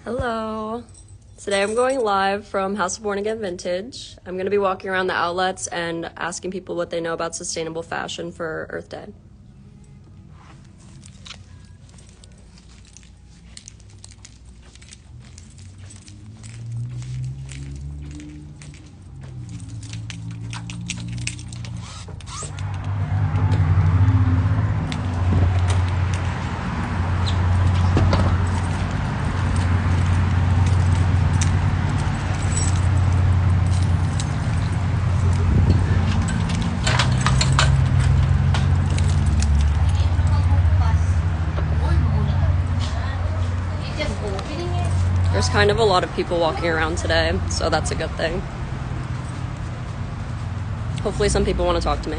Hello. Today I'm going live from House of Born Again Vintage. I'm going to be walking around the outlets and asking people what they know about sustainable fashion for Earth Day. There's kind of a lot of people walking around today, so that's a good thing. Hopefully some people want to talk to me.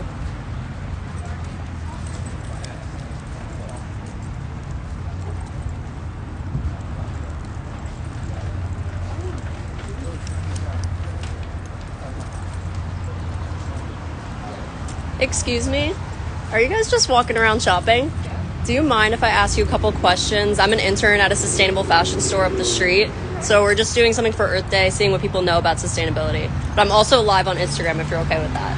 Excuse me? Are you guys just walking around shopping? Do you mind if I ask you a couple questions? I'm an intern at a sustainable fashion store up the street, so we're just doing something for Earth Day, seeing what people know about sustainability. But I'm also live on Instagram if you're okay with that.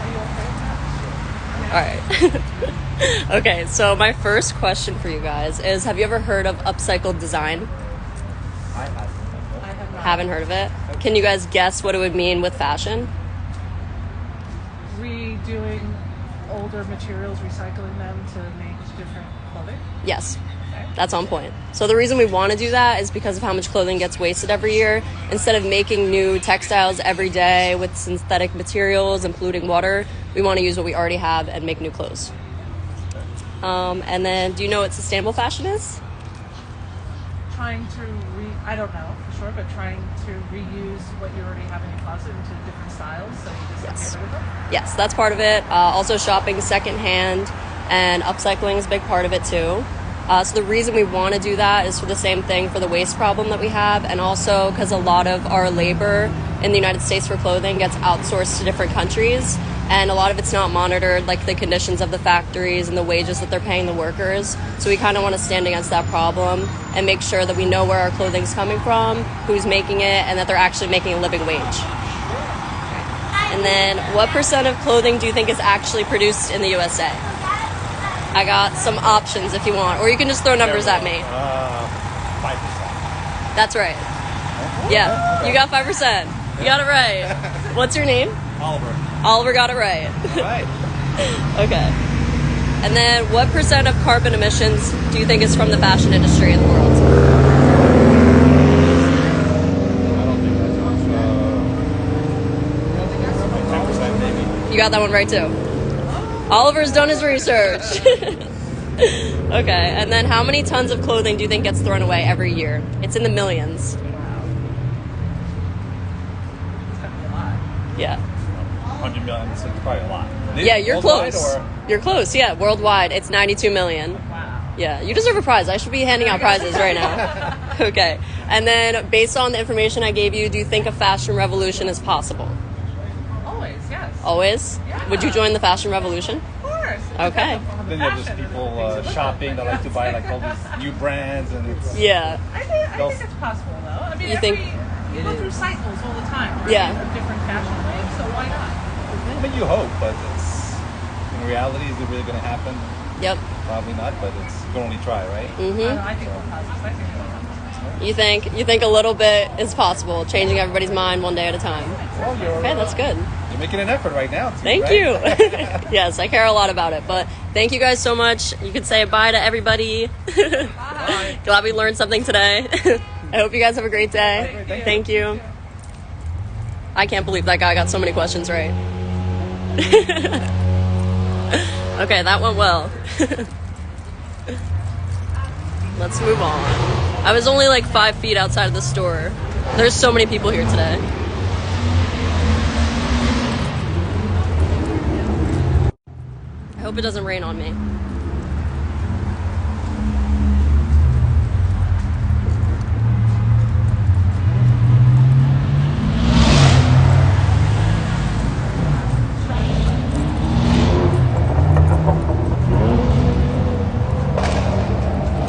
Are you okay with that? All right. Okay, so my first question for you guys is, have you ever heard of upcycled design? I have not. Haven't heard of it? Can you guys guess what it would mean with fashion? Redoing older materials, recycling them to make different clothing? Yes, that's on point. So the reason we want to do that is because of how much clothing gets wasted every year. Instead of making new textiles every day with synthetic materials and polluting water, we want to use what we already have and make new clothes. And then, do you know what sustainable fashion is? Trying to I don't know for sure, but trying to reuse what you already have in your closet into different styles, so you just Yes. get rid of them? Yes, that's part of it. Also shopping secondhand and upcycling is a big part of it too. So the reason we want to do that is for the same thing, for the waste problem that we have, and also because a lot of our labor in the United States for clothing gets outsourced to different countries, and a lot of it's not monitored, like the conditions of the factories and the wages that they're paying the workers. So we kind of want to stand against that problem and make sure that we know where our clothing's coming from, who's making it, and that they're actually making a living wage. And then, what % of clothing do you think is actually produced in the USA? I got some options if you want, or you can just throw numbers at me. 5%. That's right. Yeah, you got 5%. You got it right. What's your name? Oliver. Oliver got it right. All right. Okay. And then, what % of carbon emissions do you think is from the fashion industry in the world? I don't think that's 10% maybe. You got that one right too. Oliver's done his research. Okay, and then how many tons of clothing do you think gets thrown away every year? It's in the millions. It's gonna be a lot. Yeah. 100 million, it's probably a lot. Yeah, you're Worldwide, close. or- You're close, yeah. Worldwide, it's 92 million. Wow. Yeah, you deserve a prize. I should be handing out prizes right now. Okay. And then, based on the information I gave you, do you think a fashion revolution is possible? Always, yes. Always? Yeah. Would you join the fashion revolution? Of course. Okay. Then you have those people shopping that like to buy like all these new brands, and it's Yeah. I think it's possible, though. I mean, You think- you go through cycles all the time, right? Yeah. Of different fashion waves, so why not? I mean, you hope, but it's in reality, is it really going to happen? Yep. Probably not, but it's you can only try, right? I think we're positive. I think it'll happen. You think a little bit is possible, changing everybody's mind one day at a time. Well, Okay, that's good. You're making an effort right now. Too, Thank right? you. Yes, I care a lot about it. But thank you guys so much. You could say bye to everybody. Bye. Glad we learned something today. I hope you guys have a great day. Thank you. I can't believe that guy got so many questions right. Okay, that went well. Let's move on. I was only like 5 feet outside of the store. There's so many people here today. I hope it doesn't rain on me.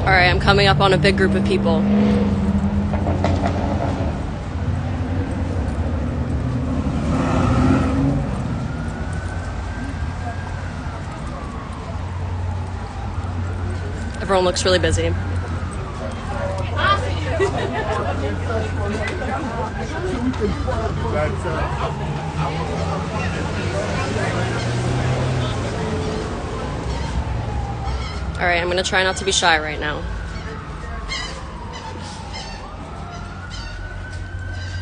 Alright, I'm coming up on a big group of people. Everyone looks really busy. All right, I'm gonna try not to be shy right now.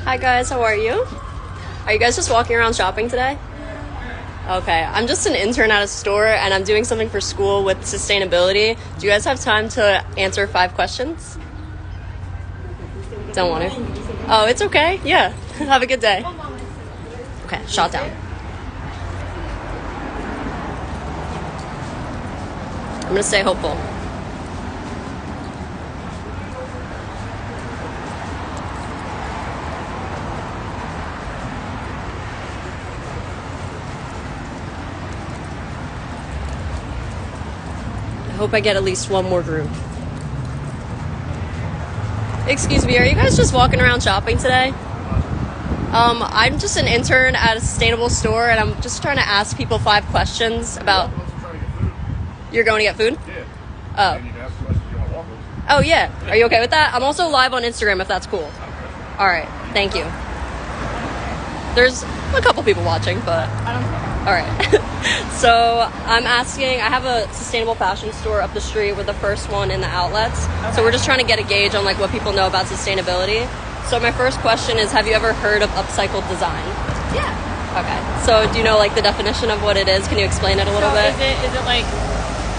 Hi guys, how are you? Are you guys just walking around shopping today? Okay, I'm just an intern at a store and I'm doing something for school with sustainability. Do you guys have time to answer 5 questions? Don't want to? Oh, it's okay. Yeah. Have a good day. Okay, shot down. I'm gonna stay hopeful. I hope I get at least one more group. Excuse me, are you guys just walking around shopping today? I'm just an intern at a sustainable store and I'm just trying to ask people 5 questions about... You're going to get food? Yeah. Oh. And you can ask questions you want to walk with. Oh, yeah. Are you okay with that? I'm also live on Instagram if that's cool. All right. Thank you. There's a couple people watching, but... I don't care. All right. So I'm asking, I have a sustainable fashion store up the street. We're the first one in the outlets. Okay. So we're just trying to get a gauge on like what people know about sustainability. So my first question is, have you ever heard of upcycled design? Yeah. Okay. So do you know like the definition of what it is? Can you explain it a little bit? Is it like,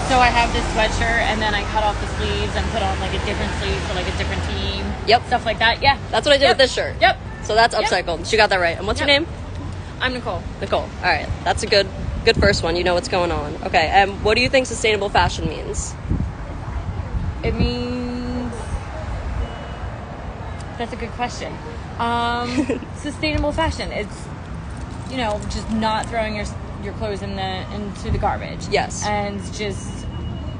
so I have this sweatshirt and then I cut off the sleeves and put on like a different sleeve for like a different team? Yep. Stuff like that? Yeah. That's what I did with this shirt. Yep. So that's Yep. upcycled. She got that right. And what's your Yep. name? I'm Nicole. Nicole. All right. That's a good first one. You know what's going on. Okay. And what do you think sustainable fashion means? It means... That's a good question. Sustainable fashion. It's, you know, just not throwing your clothes into the garbage. Yes. And just,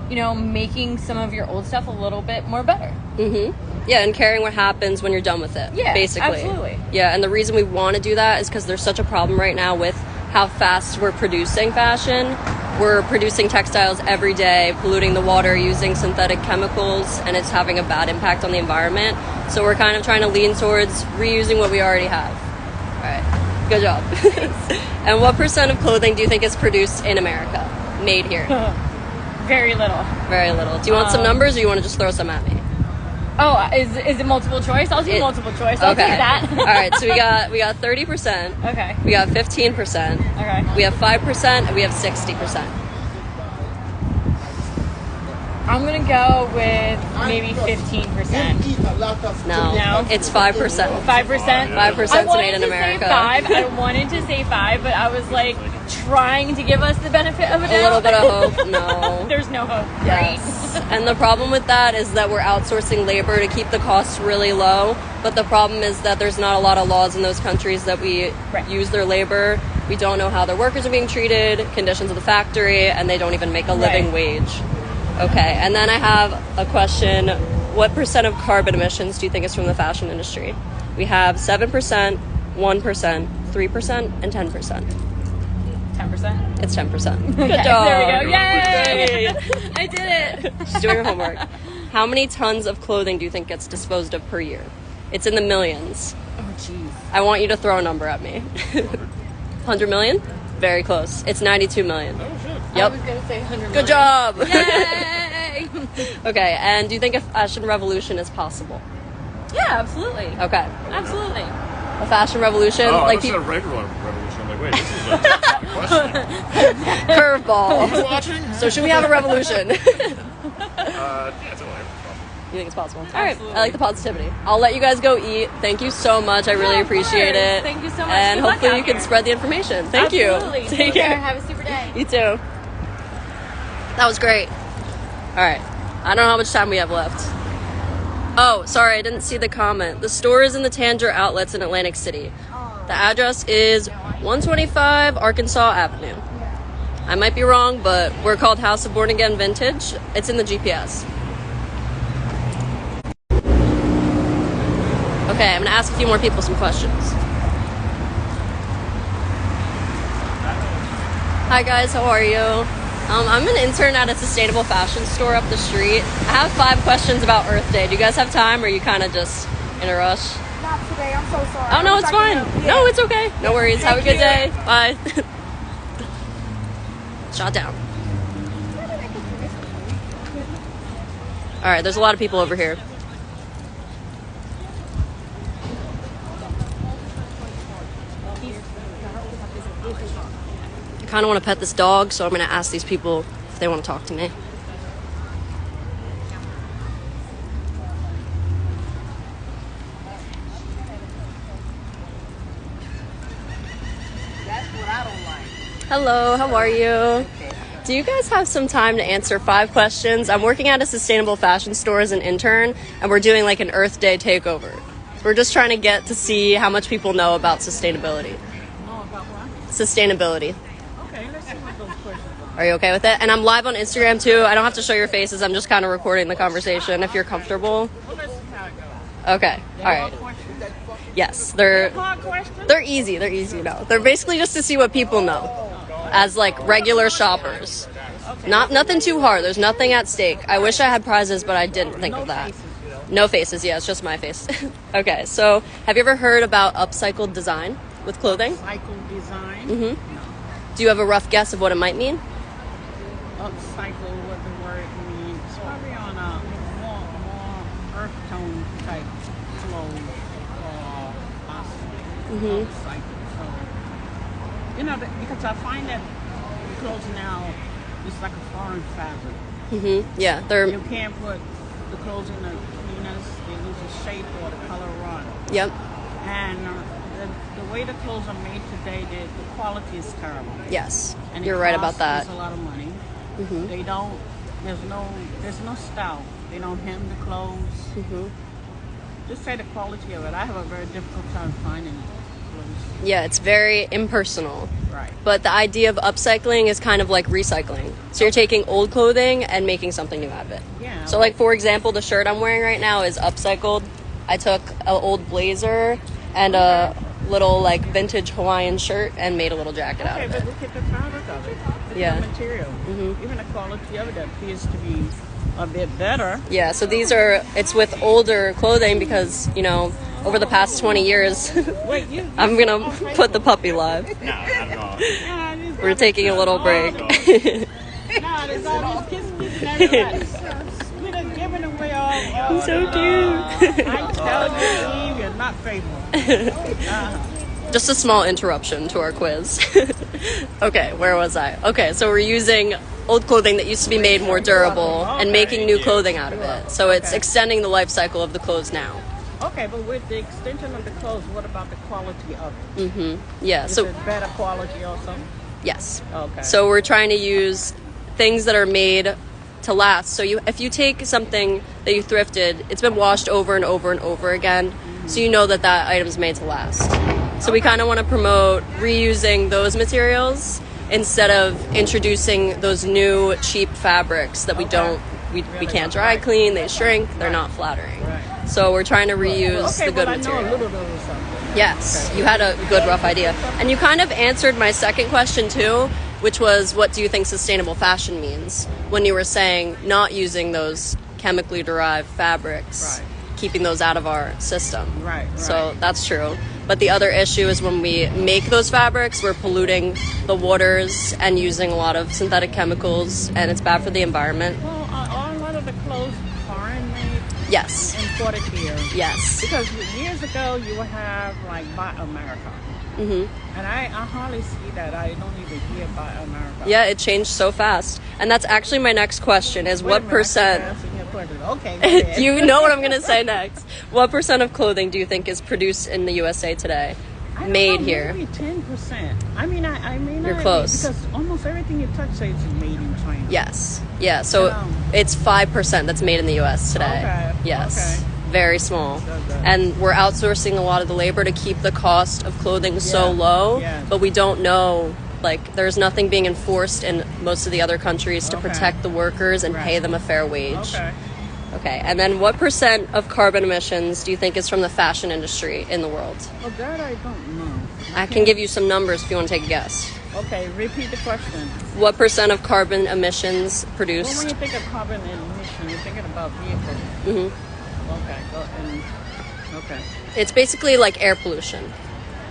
you know, making some of your old stuff a little bit more better. Mm-hmm. Yeah, and caring what happens when you're done with it. Yeah, basically. absolutely. Yeah, and the reason we want to do that is because there's such a problem right now with how fast we're producing fashion. We're producing textiles every day, polluting the water, using synthetic chemicals, and it's having a bad impact on the environment. So we're kind of trying to lean towards reusing what we already have. All right, good job. And what % of clothing do you think is produced in America, made here? Very little. Very little. Do you want some numbers, or you want to just throw some at me? Oh, is it multiple choice? I'll do multiple choice. I'll take that. All right, so we got 30%. Okay. We got 15%. Okay. We have 5%, and we have 60%. I'm gonna go with maybe 15%. No, it's 5%. 5%. 5% made in America. I wanted to say 5, but I was like trying to give us the benefit of a doubt. A little bit of hope. No. There's no hope. Yes. And the problem with that is that we're outsourcing labor to keep the costs really low. But the problem is that there's not a lot of laws in those countries that we use their labor. We don't know how their workers are being treated, conditions of the factory, and they don't even make a living wage. Okay, and then I have a question. What % of carbon emissions do you think is from the fashion industry? We have 7%, 1%, 3%, and 10%. 10%? It's 10%. Good Okay, job. there we go. Yay! Yay. I did it. She's doing her homework. How many tons of clothing do you think gets disposed of per year? It's in the millions. Oh, jeez. I want you to throw a number at me. 100 million? Very close. It's 92 million. Oh, shit. Yep. I was gonna say 100 million. Good job. Yay! Okay, and do you think a fashion revolution is possible? Yeah, absolutely. Okay. Absolutely. A fashion revolution? Oh, like I said a regular revolution. I'm like, wait, this is a question. curveball. Who's watching? So should we have a revolution? Yeah, it's all right. You think it's possible? All right. I like the positivity. I'll let you guys go eat. Thank you so much. I really of appreciate course. it. Thank you so much. And Good luck hopefully out you can here. spread the information. Thank Absolutely. you. Take care. Have a super day. You too. That was great. All right. I don't know how much time we have left. Oh, sorry. I didn't see the comment. The store is in the Tanger Outlets in Atlantic City. The address is 125 Arkansas Avenue. I might be wrong, but we're called House of Born Again Vintage. It's in the GPS. Okay, I'm going to ask a few more people some questions. Hi guys, how are you? I'm an intern at a sustainable fashion store up the street. I have 5 questions about Earth Day. Do you guys have time, or are you kind of just in a rush? Not today. I'm so sorry. Oh, no, it's fine. Yeah. No, it's okay. No worries. Have a good day. Bye. Shot down. All right, there's a lot of people over here. I kind of want to pet this dog, so I'm going to ask these people if they want to talk to me. That's what I don't like. Hello, how are you? Do you guys have some time to answer 5 questions? I'm working at a sustainable fashion store as an intern, and we're doing like an Earth Day takeover. We're just trying to get to see how much people know about sustainability. Know about what? Sustainability. Okay, let's see what those questions are. Are you okay with it? And I'm live on Instagram too. I don't have to show your faces. I'm just kind of recording the conversation if you're comfortable. Well, let's see how it goes. Okay. All right. Yes, they're Hard questions? they're easy. They're easy. No, they're basically just to see what people know as like regular shoppers. Nothing too hard. There's nothing at stake. I wish I had prizes, but I didn't think of that. No faces. Yeah, it's just my face. Okay. So, have you ever heard about upcycled design with clothing? Cycle design. Do you have a rough guess of what it might mean? Upcycle, what the word means. Probably on a more earth tone type clothes or upcycle. So, because I find that clothes now it's like a foreign fabric. Yeah, they're You can't put the clothes in the cleaners; they lose the shape or the color run. yep. And the way the clothes are made today, the quality is terrible. Yes, And it you're right costs about us that. a lot of money. They don't. There's no style. They don't hem the clothes. Just say the quality of it. I have a very difficult time finding clothes. Yeah, it's very impersonal. Right. But the idea of upcycling is kind of like recycling. So you're taking old clothing and making something new out of it. Yeah. So like for example, the shirt I'm wearing right now is upcycled. I took an old blazer and a little like vintage Hawaiian shirt and made a little jacket out Okay, of but it. look at the fabric of it. Look Yeah. at the material. Even the quality of it appears to be a bit better. Yeah, so it's with older clothing because, over the past 20 years, Wait, I'm going to put the puppy live. No, not at all. We're taking a little break. Nah, there's all these kids and everybody. We done giving away all. He's so cute. I tell you, Eve, you're not faithful. Just a small interruption to our quiz. Okay, where was I? Okay, so we're using old clothing that used to be made more durable and making new clothing out of it. So it's extending the life cycle of the clothes now. Okay, but with the extension of the clothes, what about the quality of it? Yeah, Is so it better quality or something? yes. Okay. So we're trying to use things that are made to last. So if you take something that you thrifted, it's been washed over and over and over again, so you know that item's made to last. So we kind of want to promote reusing those materials instead of introducing those new cheap fabrics that we can't dry clean, they shrink, they're not flattering. So we're trying to reuse the good I know material. a little bit of something. Yes, you had a good rough idea. And you kind of answered my second question too, which was what do you think sustainable fashion means when you were saying not using those chemically derived fabrics, keeping those out of our system. Right. So that's true. But the other issue is when we make those fabrics, we're polluting the waters and using a lot of synthetic chemicals, and it's bad for the environment. Well, are a lot of the clothes foreign made, Yes. imported here? Yes. Because years ago you would have like Buy America. And I hardly see that. I don't even hear Buy America. Yeah, it changed so fast. And that's actually my next question is Wait a what minute, I percent... keep answering your question. Okay, go ahead. You know what I'm going to say next. What percent of clothing do you think is produced in the USA today? I don't Made know, here? Maybe 10%. I mean, I mean, You're close. Because almost everything you touch says it's made in China. Yes. Yeah, so it's 5% that's made in the US today. Okay, Yes. okay. Very small. Okay. And we're outsourcing a lot of the labor to keep the cost of clothing so low, but we don't know, like, there's nothing being enforced in most of the other countries to protect the workers and pay them a fair wage. Okay, and then what percent of carbon emissions do you think is from the fashion industry in the world? Oh, that I don't know. I can give you some numbers if you want to take a guess. Okay, repeat the question. What percent of carbon emissions Well, when produced? you think of carbon emission, you're thinking about vehicles. Okay, go and okay. It's basically like air pollution.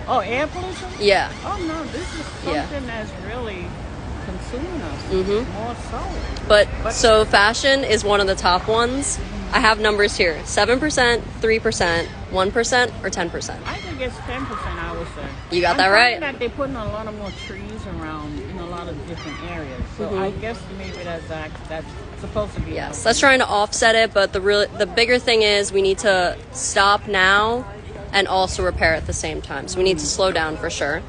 Oh, air pollution? Yeah. Oh no, this is Yeah. something that's really consuming us more so. But so fashion is one of the top ones. I have numbers here: 7%, 3%, 1%, or 10%. I think it's 10%. I would say. You got that I'm right. finding that they're putting a lot of more trees around in a lot of different areas. So I guess maybe that's supposed to be. Yes, that's trying to offset it, but the bigger thing is we need to stop now and also repair at the same time. So we need to slow down for sure.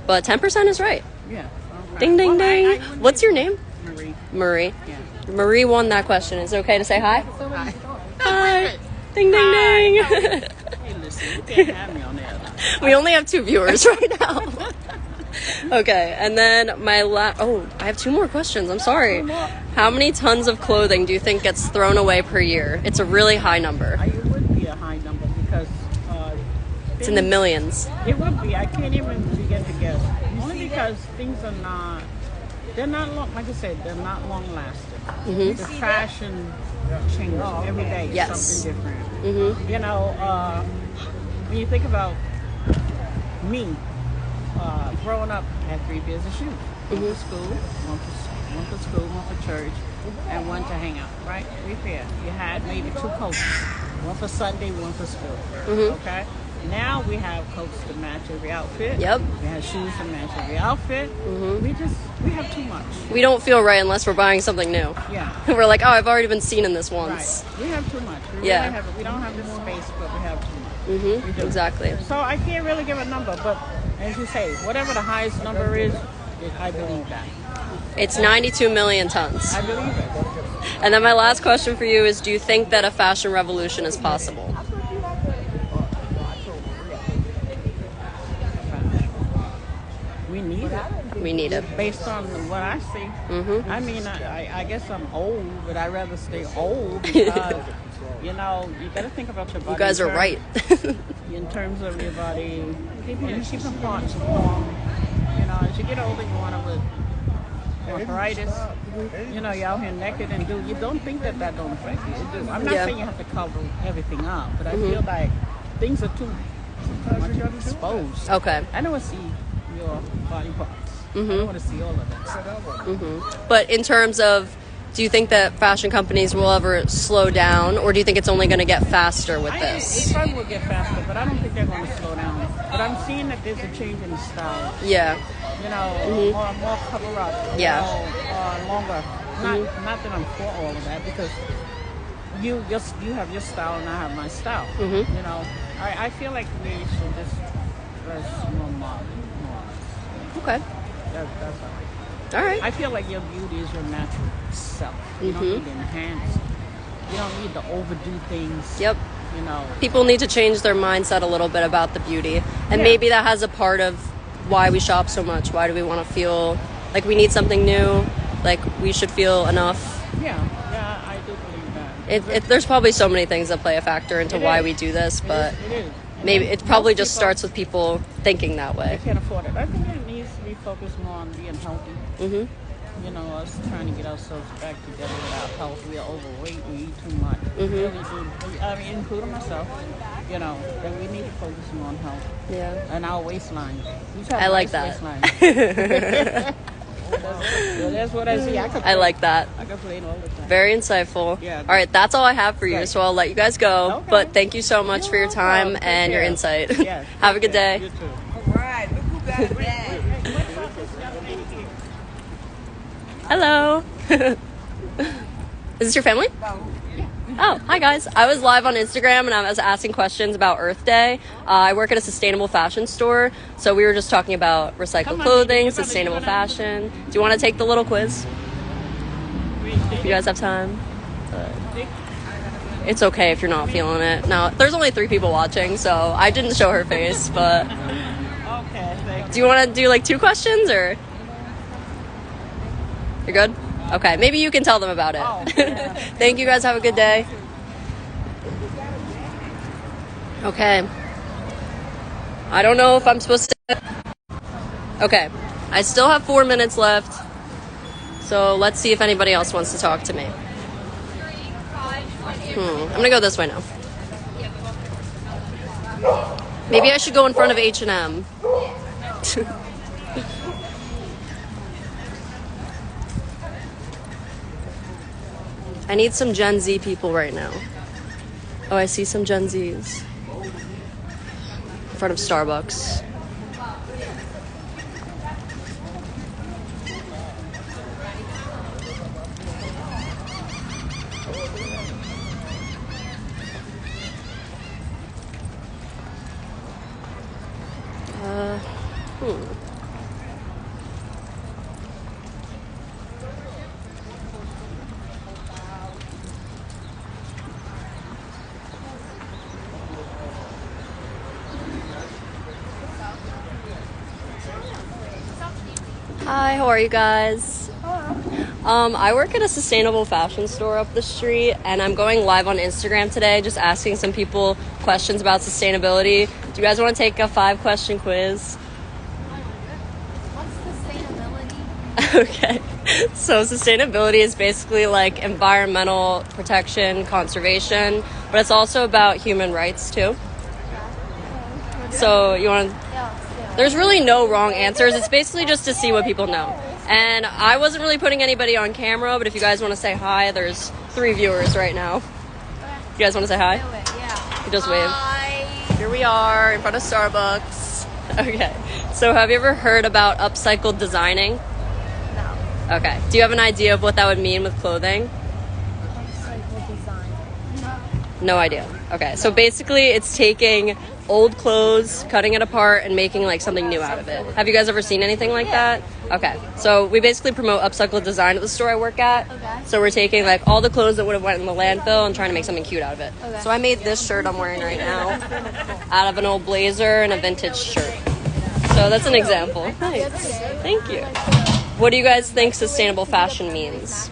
But 10% is right. Yeah. Okay. Ding, ding, Well, ding. I wouldn't What's be- your name? Marie. Marie. Yeah. Marie won that question. Is it okay to say hi? Hi. Hi. Ding, ding, ding. Hey, listen, you can't have me on there. We only have 2 viewers right now. Okay, and then I have 2 more questions. I'm sorry. 2 more. How many tons of clothing do you think gets thrown away per year? It's a really high number. It would be a high number because It's in the millions. it would be. I can't even begin to guess. Only because things are not. They're not long. Like I said, they're not long lasting. The fashion changes every day. Yes. Something different. You know, when you think about me, growing up, I had 3 pairs of shoes. One for school, one for church, and one to hang out. Right? 3 pair. You had maybe 2 coats. One for Sunday, one for school. Okay. Now we have coats to match every outfit. Yep. We have shoes to match every outfit. We have too much. We don't feel right unless we're buying something new. Yeah. We're like, oh, I've already been seen in this once. Right. We have too much. Yeah. We don't have the space, but we have too much. We do. Exactly. So I can't really give a number, but as you say, whatever the highest number is, I believe that. It's 92 million tons. I believe it. And then my last question for you is, do you think that a fashion revolution is possible? We need it. We need it. Based on what I see. I mean, I guess I'm old, but I'd rather stay old because, you know, you got to think about your body. You guys are right. In terms of your body, keeping parts warm. You know, as you get older, you want to with arthritis. You know, you're out here naked and you don't think that don't affect you. It do. I'm not Yeah. saying you have to cover everything up, but I feel like things are too much exposed. Okay. I don't want to see your body parts. I don't want to see all of that. But in terms of, do you think that fashion companies will ever slow down, or do you think it's only going to get faster with It this? probably will get faster, but I don't think they're going to slow down. But I'm seeing that there's a change in style. Yeah. You know, more cover up. Yeah. You know, longer. Not that I'm for all of that because you have your style and I have my style. You know, I feel like we should just dress more modern. Okay. That's all. All right. I feel like your beauty is your natural self. You don't need to enhance. You don't need to overdo things. Yep. You know. People need to change their mindset a little bit about the beauty. And Yeah. maybe that has a part of why we shop so much. Why do we want to feel like we need something new? Like we should feel enough. Yeah, I do believe that. There's probably so many things that play a factor into It why is. we do this, but It is. maybe it probably Most just people- starts with people thinking that way. They can't afford it. I think it needs to be focused more on being healthy. You know, us trying to get ourselves back together with our health. We are overweight. We eat too much. We really do. I mean, including myself. You know, that we need to focus more on health Yeah. and our waistline. We have I like nice that. waistline. Well, that's what I see. I like that. I complain all the time. Very insightful. Yeah. All right, that's all I have for you, Right. so I'll let you guys go. Okay. But thank you so much for your time welcome. and Take your care. insight. Yes. Have a good Yeah, day. You too. All right, look who got it back. Hello. Is this your family? Oh, hi guys. I was live on Instagram and I was asking questions about Earth Day. I work at a sustainable fashion store, so we were just talking about recycled Come on, clothing, baby. You're sustainable gonna- fashion. Do you want to take the little quiz? If you guys have time. It's okay if you're not feeling it. Now, there's only 3 people watching, so I didn't show her face, but Okay, thank do you want to do like 2 questions or? You're good? Okay, maybe you can tell them about it. Oh, yeah. Thank you guys. Have a good day. Okay. I don't know if I'm supposed to. Okay. I still have 4 minutes left. So let's see if anybody else wants to talk to me. I'm gonna go this way now. Maybe I should go in front of H&M. I need some Gen Z people right now. Oh, I see some Gen Zs. In front of Starbucks. Hi, how are you guys? I work at a sustainable fashion store up the street, and I'm going live on Instagram today, just asking some people questions about sustainability. Do you guys want to take a 5-question quiz? What's sustainability? Okay. So sustainability is basically like environmental protection, conservation, but it's also about human rights too. So you want to... There's really no wrong answers. It's basically just to see what people know. And I wasn't really putting anybody on camera, but if you guys want to say hi, there's 3 viewers right now. You guys want to say hi? Yeah. You just wave. Here we are in front of Starbucks. Okay. So have you ever heard about upcycled designing? No. Okay. Do you have an idea of what that would mean with clothing? Upcycle design. No idea. Okay. So basically it's taking old clothes, cutting it apart, and making like something new out of it. Have you guys ever seen anything like that? Okay. So we basically promote upcycled design at the store I work at. Okay. So we're taking like all the clothes that would have went in the landfill and trying to make something cute out of it. Okay. So I made this shirt I'm wearing right now out of an old blazer and a vintage shirt. So that's an example. Nice. Thank you. What do you guys think sustainable fashion means?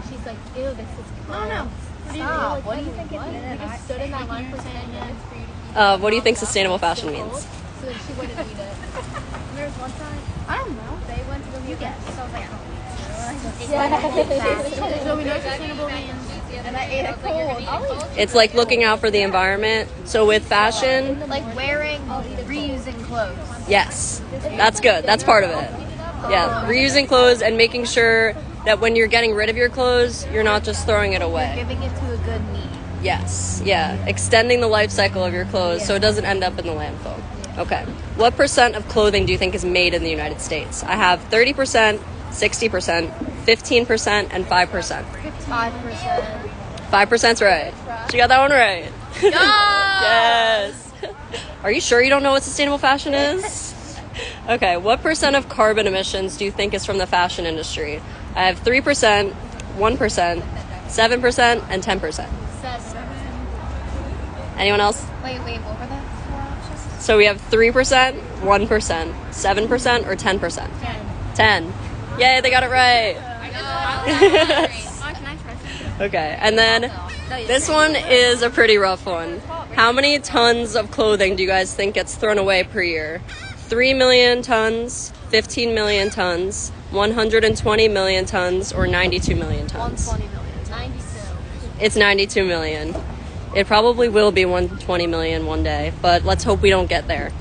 She's like, ew, this is gross. No. Stop. What do you think it means? You stood in that line for 10 minutes for you to eat. What do you think sustainable fashion means? So that she wouldn't eat it. And there was one time, I don't know, they went to go get it. So I was like, so we know sustainable means, and I ate it cold. It's like looking out for the environment. So with fashion, Like wearing, reusing clothes. yes, that's good. That's part of it. Yeah, reusing clothes and making sure that when you're getting rid of your clothes, you're not just throwing it away. Giving it to a good need. Yes, yeah, extending the life cycle of your clothes so it doesn't end up in the landfill. Okay. What percent of clothing do you think is made in the United States? I have 30%, 60%, 15%, and 5%. 5%. 5%'s right. She got that one right. Yes. Are you sure you don't know what sustainable fashion is? Okay, what percent of carbon emissions do you think is from the fashion industry? I have 3%, 1%, 7%, and 10%. 7. Anyone else? Wait, what were the 4 options? So we have 3%, 1%, 7%, or 10%? 10. Yay, they got it right. Okay, and then this one is a pretty rough one. How many tons of clothing do you guys think gets thrown away per year? 3 million tons, 15 million tons, 120 million tons, or 92 million tons? 120 million. 92. It's 92 million. It probably will be 120 million one day, but let's hope we don't get there.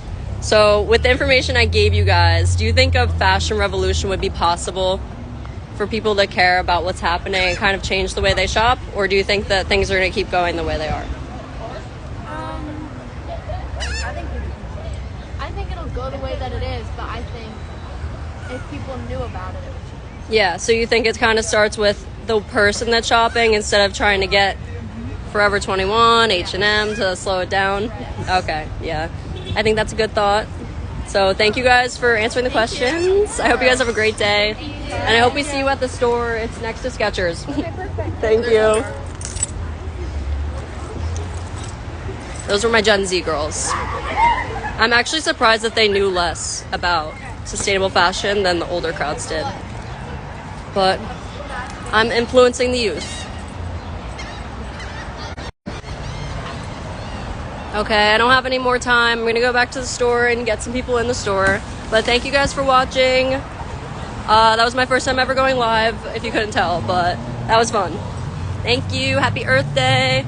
So with the information I gave you guys, do you think a fashion revolution would be possible for people to care about what's happening and kind of change the way they shop? Or do you think that things are going to keep going the way they are? I think it'll go the way that it is, but I think if people knew about it, it would change. Yeah, so you think it kind of starts with the person that's shopping instead of trying to get Forever 21, H&M to slow it down? Yes. Okay, yeah. I think that's a good thought. So thank you guys for answering the questions. I hope you guys have a great day. And I hope we see you at the store. It's next to Skechers. Okay, perfect. Thank you. Those were my Gen Z girls. I'm actually surprised that they knew less about sustainable fashion than the older crowds did. But I'm influencing the youth. Okay, I don't have any more time. I'm gonna go back to the store and get some people in the store. But thank you guys for watching. That was my first time ever going live, if you couldn't tell, but that was fun. Thank you. Happy Earth Day.